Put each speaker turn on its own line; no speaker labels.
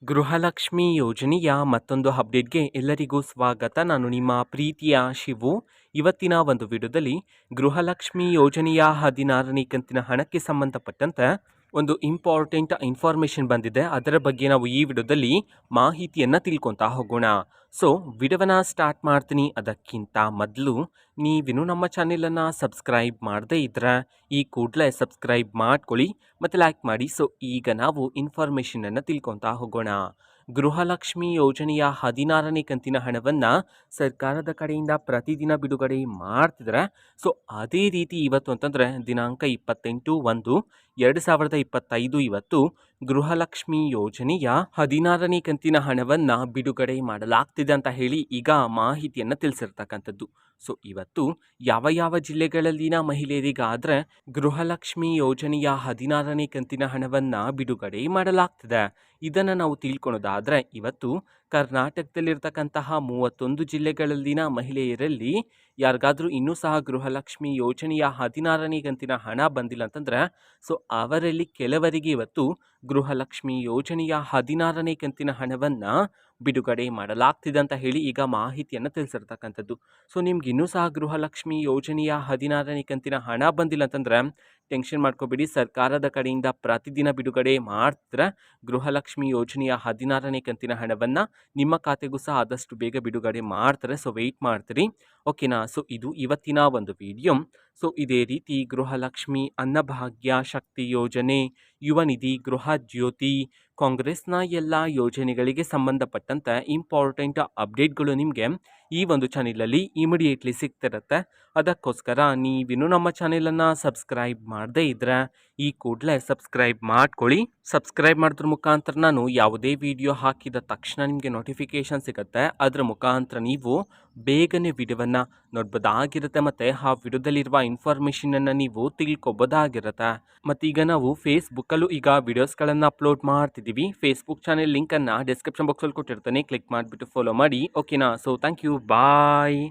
ಗೃಹಲಕ್ಷ್ಮಿ ಯೋಜನೆಯ ಮತ್ತೊಂದು ಅಪ್ಡೇಟ್‌ಗೆ ಎಲ್ಲರಿಗೂ ಸ್ವಾಗತ. ನಾನು ನಿಮ್ಮ ಪ್ರೀತಿಯ ಶಿವು. ಇವತ್ತಿನ ಒಂದು ವಿಡಿಯೋದಲ್ಲಿ ಗೃಹಲಕ್ಷ್ಮಿ ಯೋಜನೆಯ 16ನೇ ಕಂತಿನ ಹಣಕ್ಕೆ ಸಂಬಂಧಪಟ್ಟಂತೆ ಒಂದು ಇಂಪಾರ್ಟೆಂಟ್ ಇನ್ಫಾರ್ಮೇಷನ್ ಬಂದಿದೆ. ಅದರ ಬಗ್ಗೆ ನಾವು ಈ ವಿಡಿಯೋದಲ್ಲಿ ಮಾಹಿತಿಯನ್ನು ತಿಳ್ಕೊತಾ ಹೋಗೋಣ. ಸೊ ವಿಡಿಯೋವನ್ನು ಸ್ಟಾರ್ಟ್ ಮಾಡ್ತೀನಿ. ಅದಕ್ಕಿಂತ ಮೊದಲು ನೀವಿನ್ನೂ ನಮ್ಮ ಚಾನೆಲನ್ನು ಸಬ್ಸ್ಕ್ರೈಬ್ ಮಾಡದೇ ಇದ್ದರೆ ಈ ಕೂಡಲೇ ಸಬ್ಸ್ಕ್ರೈಬ್ ಮಾಡ್ಕೊಳ್ಳಿ ಮತ್ತು ಲೈಕ್ ಮಾಡಿ. ಸೊ ಈಗ ನಾವು ಇನ್ಫಾರ್ಮೇಷನನ್ನು ತಿಳ್ಕೊತಾ ಹೋಗೋಣ. ಗೃಹಲಕ್ಷ್ಮಿ ಯೋಜನೆಯ 16ನೇ ಕಂತಿನ ಹಣವನ್ನು ಸರ್ಕಾರದ ಕಡೆಯಿಂದ ಪ್ರತಿದಿನ ಬಿಡುಗಡೆ ಮಾಡ್ತಿದ್ದಾರೆ. ಸೊ ಅದೇ ರೀತಿ ಇವತ್ತು ಅಂತಂದರೆ ದಿನಾಂಕ 28/1/2025 ಇವತ್ತು ಗೃಹಲಕ್ಷ್ಮಿ ಯೋಜನೆಯ 16ನೇ ಕಂತಿನ ಹಣವನ್ನು ಬಿಡುಗಡೆ ಮಾಡಲಾಗ್ತಿದೆ ಅಂತ ಹೇಳಿ ಈಗ ಮಾಹಿತಿಯನ್ನು ತಿಳಿಸಿರ್ತಕ್ಕಂಥದ್ದು. ಸೊ ಇವತ್ತು ಯಾವ ಯಾವ ಜಿಲ್ಲೆಗಳಲ್ಲಿನ ಮಹಿಳೆಯರಿಗಾದರೆ ಗೃಹಲಕ್ಷ್ಮಿ ಯೋಜನೆಯ 16ನೇ ಕಂತಿನ ಹಣವನ್ನು ಬಿಡುಗಡೆ ಮಾಡಲಾಗ್ತಿದೆ, ಇದನ್ನು ನಾವು ತಿಳ್ಕೊಳೋದಾದರೆ ಇವತ್ತು ಕರ್ನಾಟಕದಲ್ಲಿರ್ತಕ್ಕಂತಹ 31 ಜಿಲ್ಲೆಗಳಲ್ಲಿನ ಮಹಿಳೆಯರಲ್ಲಿ ಯಾರಿಗಾದರೂ ಇನ್ನೂ ಸಹ ಗೃಹಲಕ್ಷ್ಮಿ ಯೋಜನೆಯ 16ನೇ ಕಂತಿನ ಹಣ ಬಂದಿಲ್ಲ ಅಂತಂದರೆ ಸೊ ಅವರಲ್ಲಿ ಕೆಲವರಿಗೆ ಇವತ್ತು ಗೃಹಲಕ್ಷ್ಮಿ ಯೋಜನೆಯ 16ನೇ ಕಂತಿನ ಹಣವನ್ನು ಬಿಡುಗಡೆ ಮಾಡಲಾಗ್ತಿದೆ ಅಂತ ಹೇಳಿ ಈಗ ಮಾಹಿತಿಯನ್ನು ತಿಳಿಸಿರ್ತಕ್ಕಂಥದ್ದು. ಸೊ ನಿಮ್ಗೆ ಇನ್ನೂ ಸಹ ಗೃಹಲಕ್ಷ್ಮಿ ಯೋಜನೆಯ 16ನೇ ಕಂತಿನ ಹಣ ಬಂದಿಲ್ಲ ಅಂತಂದರೆ ಟೆನ್ಷನ್ ಮಾಡ್ಕೋಬೇಡಿ. ಸರ್ಕಾರದ ಕಡೆಯಿಂದ ಪ್ರತಿದಿನ ಬಿಡುಗಡೆ ಮಾಡ್ತಿದ್ರೆ ಗೃಹಲಕ್ಷ್ಮಿ ಯೋಜನೆಯ 16ನೇ ಕಂತಿನ ಹಣವನ್ನು ನಿಮ್ಮ ಖಾತೆಗೂ ಸಹ ಆದಷ್ಟು ಬೇಗ ಬಿಡುಗಡೆ ಮಾಡ್ತಾರೆ. ಸೊ ವೆಯ್ಟ್ ಮಾಡ್ತೀರಿ, ಓಕೆನಾ. ಸೊ ಇದು ಇವತ್ತಿನ ಒಂದು ವಿಡಿಯೋ. ಸೊ ಇದೇ ರೀತಿ ಗೃಹಲಕ್ಷ್ಮಿ, ಅನ್ನಭಾಗ್ಯ, ಶಕ್ತಿ ಯೋಜನೆ, ಯುವ ನಿಧಿ, ಗೃಹ ಜ್ಯೋತಿ, ಕಾಂಗ್ರೆಸ್ನ ಎಲ್ಲ ಯೋಜನೆಗಳಿಗೆ ಸಂಬಂಧಪಟ್ಟಂತೆ ಇಂಪಾರ್ಟೆಂಟ್ ಅಪ್ಡೇಟ್ಗಳು ನಿಮಗೆ ಈ ಒಂದು ಚಾನೆಲಲ್ಲಿ ಇಮಿಡಿಯೇಟ್ಲಿ ಸಿಗ್ತಿರುತ್ತೆ. ಅದಕ್ಕೋಸ್ಕರ ನೀವಿನ್ನೂ ನಮ್ಮ ಚಾನೆಲನ್ನು ಸಬ್ಸ್ಕ್ರೈಬ್ ಮಾಡದೇ ಇದ್ದರೆ ಈ ಕೂಡಲೇ ಸಬ್ಸ್ಕ್ರೈಬ್ ಮಾಡ್ಕೊಳ್ಳಿ. ಸಬ್ಸ್ಕ್ರೈಬ್ ಮಾಡೋದ್ರ ಮುಖಾಂತರ ನಾನು ಯಾವುದೇ ವಿಡಿಯೋ ಹಾಕಿದ ತಕ್ಷಣ ನಿಮಗೆ ನೋಟಿಫಿಕೇಷನ್ ಸಿಗುತ್ತೆ. ಅದರ ಮುಖಾಂತರ ನೀವು ಬೇಗನೆ ವಿಡಿಯೋವನ್ನು ನೋಡ್ಬೋದಾಗಿರುತ್ತೆ ಮತ್ತು ಆ ವಿಡಿಯೋದಲ್ಲಿರುವ ಇನ್ಫಾರ್ಮೇಷನನ್ನು ನೀವು ತಿಳ್ಕೊಬೋದಾಗಿರುತ್ತೆ. ಮತ್ತೀಗ ನಾವು ಫೇಸ್ಬುಕ್ಕಲ್ಲೂ ಈಗ ವಿಡಿಯೋಸ್ಗಳನ್ನು ಅಪ್ಲೋಡ್ ಮಾಡ್ತಿದ್ದೀವಿ. ಫೇಸ್ಬುಕ್ ಚಾನೆಲ್ ಲಿಂಕನ್ನು ಡಿಸ್ಕ್ರಿಪ್ಷನ್ ಬಾಕ್ಸಲ್ಲಿ ಕೊಟ್ಟಿರ್ತಾನೆ, ಕ್ಲಿಕ್ ಮಾಡಿಬಿಟ್ಟು ಫಾಲೋ ಮಾಡಿ, ಓಕೆನಾ. So thank you, bye.